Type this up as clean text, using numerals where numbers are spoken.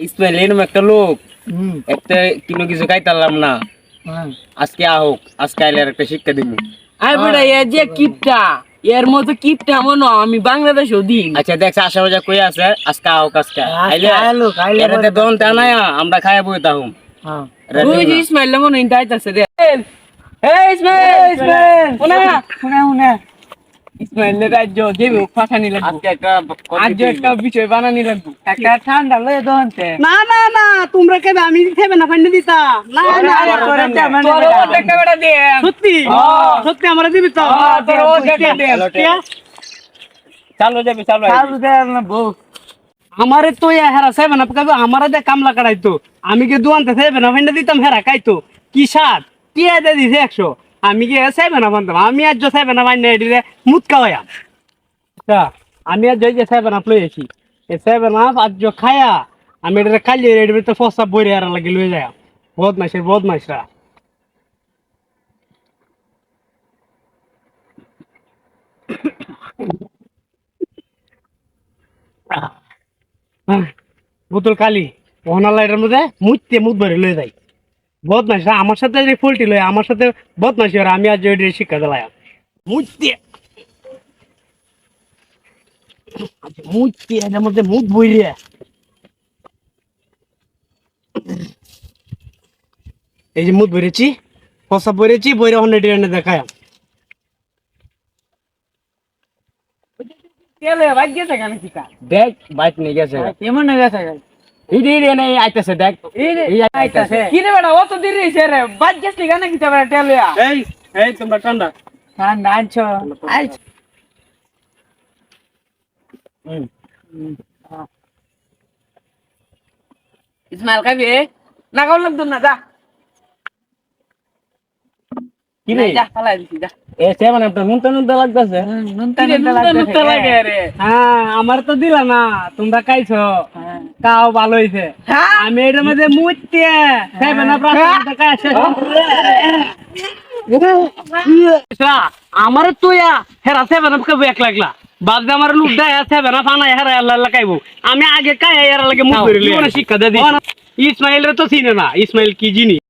ইসমাইল এরকম একটা লোক একটা কিলো কিছু খাইতাম না। আজকে আহোক, আজকে আইলে আর একটা শিক্ষা দিব। আরে বেটা এ যে কিপটা এর মতো কিপটা মনে আমি বাংলাদেশও দিই। আচ্ছা দেখছ আশা কই আছে, আজকে আহোক, আজকে আইলে এরাতে দন টানায়া আমরা খাইয়া বই তাহুম। ওই যে ইসমাইল মনে ইন্টাইতাছে রে। এই ইসমাইল শুনা ইসমাইল রাজ্য দেব ফাটানি লাগবে। আজকে একটা আজ একটা বিষয় বানানি লাগবে। একটা ঠান্ডা লয়ে দনতে না না না তোমরা কেবে আমি দিতে না ফান্ডে দিতা না না তোর একটা বেটা দে সত্যি সত্যি আমরা দিবি তো তোর ও দেখে দে চালু যাবে, চালু চালু দে না বউ আমারে তো ইয়া হেরা সাইবে না কবে আমারে দে কামলা কাটাইতো আমি কি দুয়ানতে সাইবে না ফান্ডে দিতাম হেরা খাইতো কি সাত কি দে দিছে 100 আমি কি সাইবে না বানতাম আমি আজ সাইবে না বাইনে এডিরে মুত খাওয়া তা আমি আজ যে সাইবে না লইছি এ সাইবে না আজ খায়া আমি এডিরে খালি এডিরে তো ফসা বইরে আর লাগি লই যায় বদমাইশরা বোতল কালি ওহনা লাইটের মধ্যে মুত ভরে লয়ে যাই বদমাইশরা আমার সাথে যে ফুলটি লয় আমার সাথে বদমাইশি আর আমি আজ ওই শিক্ষা দিলাম মুততে এর মধ্যে মুত বইরে এই যে মুত ভরেছি ফসা ভরেছি বইরে অনেক এনে দেখায় তেলে ভাগ্যছে কেন কিটা দেখ বাইক নিয়ে গেছে। কেমন হয়ে গেছে ইডি এনে আইতাছে দেখ, এই আইতাছে কি রে বেটা অত দেরি হইছে রে ভাগ্যছে কেন কিটা বেটা তেলিয়া এই তোমরা ঠান্ডা ঠান্ডা আনছো আইছ ইসমাইল খাবি না খাওয়া লাগতো না যা কি রে যা ফালাই দিছি যা এ সেভেন আপটা নুন লাগতাছে। নুনতা লাগে রে হ্যাঁ আমার তো দিলা না তোমরা খাইছো কাও ভালো হইছে আমি এর মধ্যে মুততে খাইবে না আমার তো হেরা সেভেন আপ খাবো 1 লাখ বাদ আমার লুক দেয় সেভেন আপ আনা হেরা আল্লাহ খাইবো আমি আগে খাই এর লাগে মুখ করে শিক্ষা দিয়ে ইসমাইল রে তো চিনে না ইসমাইল কি জিনিস।